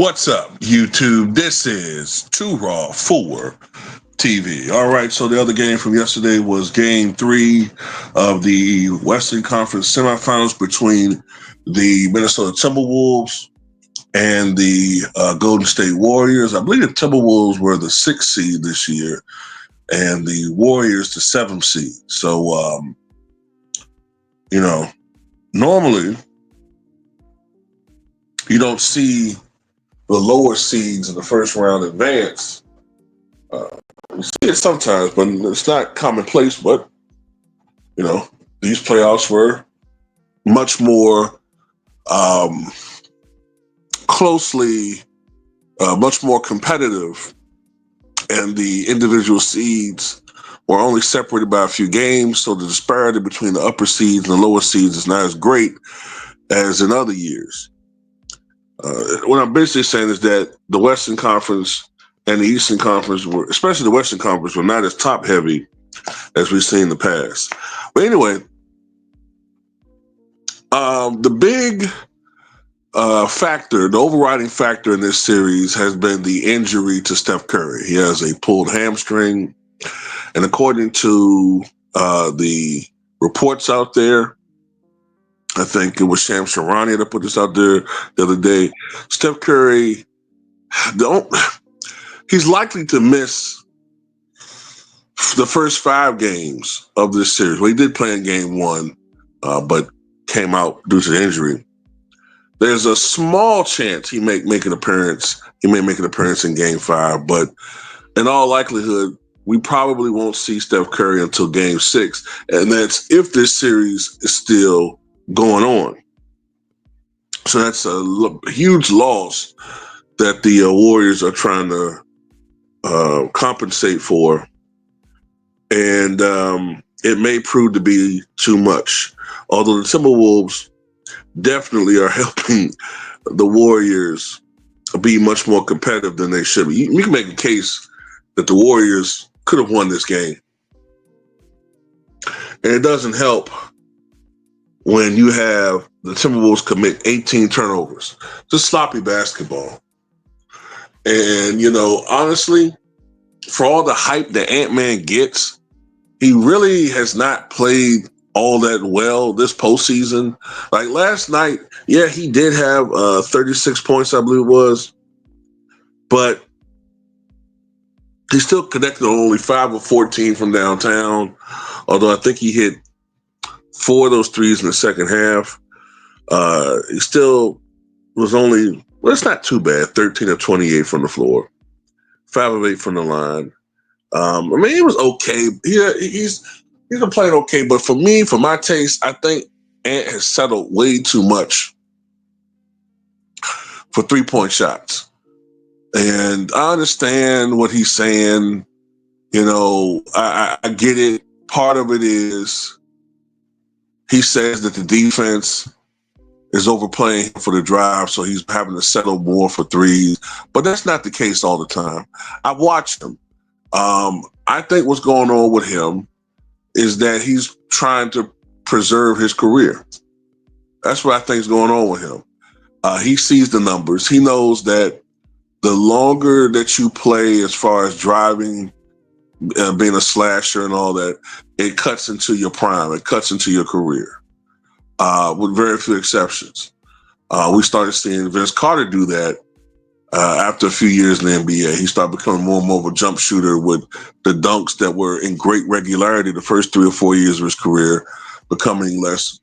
What's up, YouTube? This is Too Raw for TV. All right, so the other game from yesterday was game three of the Western Conference semifinals between the Minnesota Timberwolves and the Golden State Warriors. I believe the Timberwolves were the sixth seed this year and the Warriors the seventh seed. So, normally you don't see the lower seeds in the first round advance. You see it sometimes, but it's not commonplace. But these playoffs were much more closely, much more competitive, and the individual seeds were only separated by a few games. So the disparity between the upper seeds and the lower seeds is not as great as in other years. What I'm basically saying is that the Western Conference and the Eastern Conference were, especially the Western Conference, were not as top heavy as we've seen in the past. But anyway, the big factor, the overriding factor in this series has been the injury to Steph Curry. He has a pulled hamstring. And according to the reports out there, I think it was Shams Charania that put this out there the other day. Steph Curry, he's likely to miss the first 5 games of this series. Well, he did play in game 1, but came out due to the injury. There's a small chance he may make an appearance. He may make an appearance in game 5, but in all likelihood, we probably won't see Steph Curry until game 6. And that's if this series is still going on. So that's a huge loss that the Warriors are trying to compensate for. And it may prove to be too much. Although the Timberwolves definitely are helping the Warriors be much more competitive than they should be. You can make a case that the Warriors could have won this game. And it doesn't help when you have the Timberwolves commit 18 turnovers. Just sloppy basketball. And, honestly, for all the hype that Ant-Man gets, he really has not played all that well this postseason. Like last night, yeah, he did have 36 points, I believe it was. But he still connected on only 5 of 14 from downtown, although I think he hit 4 of those threes in the second half. He still was only, well, it's not too bad, 13 of 28 from the floor, 5 of 8 from the line. He was okay. He's been playing okay, but for me, for my taste, I think Ant has settled way too much for 3-point shots. And I understand what he's saying. I get it. Part of it is he says that the defense is overplaying him for the drive, so he's having to settle more for threes. But that's not the case all the time. I've watched him. I think what's going on with him is that he's trying to preserve his career. That's what I think is going on with him. He sees the numbers. He knows that the longer that you play as far as driving, being a slasher and all that, it cuts into your prime. It cuts into your career, with very few exceptions. We started seeing Vince Carter do that after a few years in the NBA. He started becoming more and more of a jump shooter with the dunks that were in great regularity the first 3 or 4 years of his career, becoming less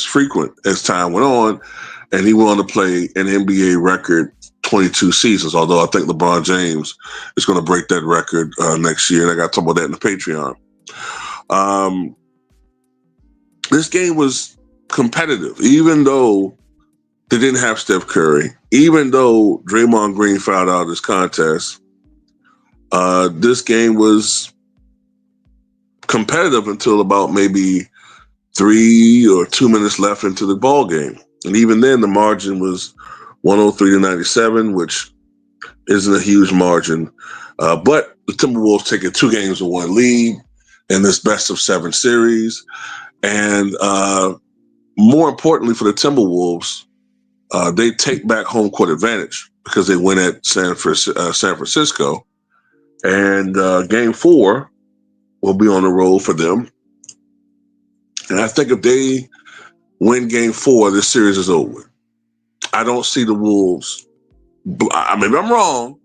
frequent as time went on. And he went on to play an NBA record 22 seasons, although I think LeBron James is going to break that record next year. And I got to talk about that in the Patreon. This game was competitive, even though they didn't have Steph Curry, even though Draymond Green fouled out his contest. This game was competitive until about maybe 3 or 2 minutes left into the ball game. And even then, the margin was 103-97, which isn't a huge margin. But the Timberwolves taking 2 games to 1 lead in this best-of-7 series. And more importantly for the Timberwolves, they take back home court advantage because they win at San Francisco. And game 4 will be on the road for them. And I think if they win game 4, this series is over. I don't see the Wolves. I mean, I'm wrong,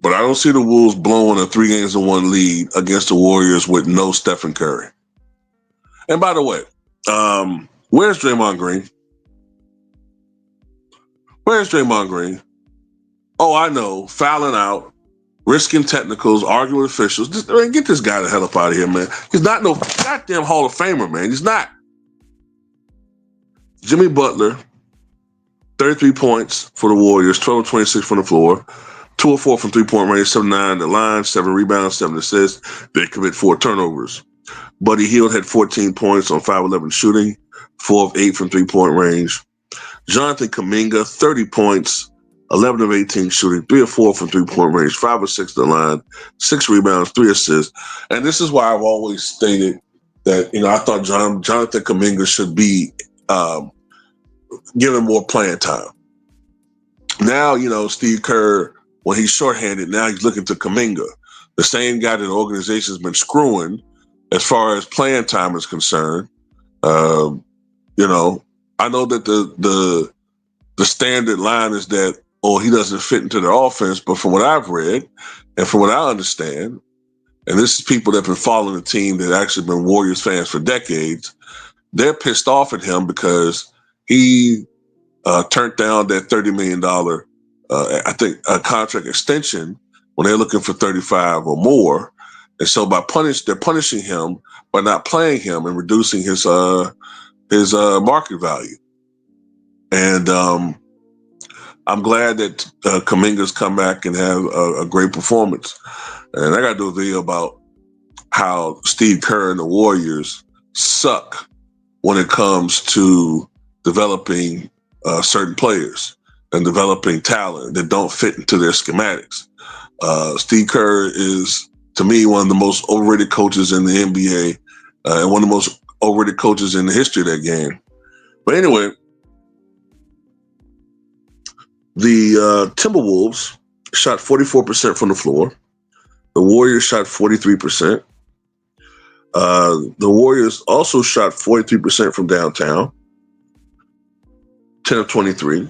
but I don't see the Wolves blowing a 3-1 lead against the Warriors with no Stephen Curry. And by the way, where's Draymond Green? Where's Draymond Green? Oh, I know, fouling out, risking technicals, arguing with officials. Get this guy the hell up out of here, man. He's not no goddamn Hall of Famer, man. He's not. Jimmy Butler, 33 points for the Warriors, 12 of 26 from the floor, 2 of 4 from three-point range, 7-9 the line, 7 rebounds, 7 assists. They commit 4 turnovers. Buddy Hield had 14 points on 5-11 shooting, 4 of 8 from three-point range. Jonathan Kuminga, 30 points, 11 of 18 shooting, 3 of 4 from three-point range, 5 of 6 to the line, 6 rebounds, 3 assists. And this is why I've always stated that, I thought Jonathan Kuminga should be given more playing time. Now, Steve Kerr, when he's shorthanded, now he's looking to Kuminga, the same guy that the organization's been screwing as far as playing time is concerned. I know that the standard line is that, he doesn't fit into their offense. But from what I've read and from what I understand, and this is people that have been following the team that actually been Warriors fans for decades, they're pissed off at him because he turned down that $30 million, contract extension when they're looking for 35 or more. And so they're punishing him by not playing him and reducing his market value. And I'm glad that Kuminga's come back and have a great performance. And I got to do a video about how Steve Kerr and the Warriors suck when it comes to developing certain players and developing talent that don't fit into their schematics. Steve Kerr is, to me, one of the most overrated coaches in the NBA and one of the most overrated coaches in the history of that game. But anyway, the Timberwolves shot 44% from the floor. The Warriors shot 43%. The Warriors also shot 43% from downtown, 10 of 23.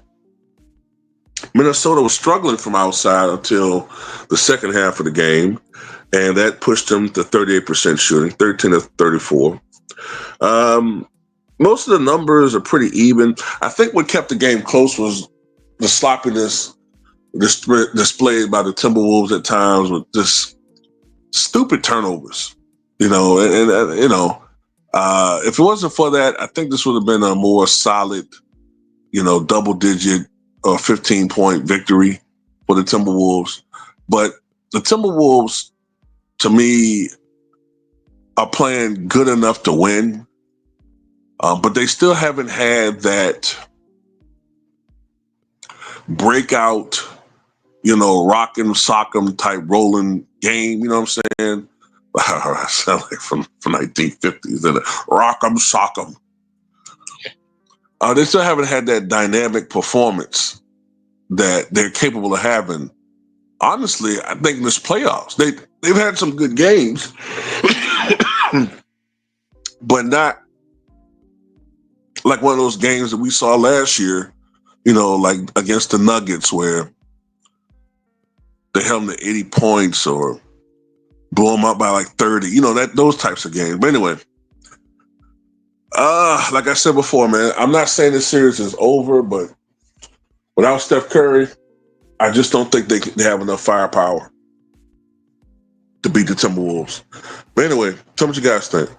Minnesota was struggling from outside until the second half of the game, and that pushed them to 38% shooting, 13 of 34. Most of the numbers are pretty even. I think what kept the game close was the sloppiness displayed by the Timberwolves at times with just stupid turnovers, if it wasn't for that, I think this would have been a more solid, double-digit or 15-point victory for the Timberwolves. But the Timberwolves, to me, are playing good enough to win, but they still haven't had that breakout, rock'em sock'em type rolling game. You know what I'm saying? I sound like from 1950s. Rock'em sock'em. They still haven't had that dynamic performance that they're capable of having. Honestly, I think in this playoffs, they've had some good games, but not like one of those games that we saw last year, like against the Nuggets where they held them to 80 points or blow them up by like 30, those types of games. But anyway, like I said before, man, I'm not saying this series is over, but without Steph Curry, I just don't think they have enough firepower to beat the Timberwolves. But anyway, tell me what you guys think.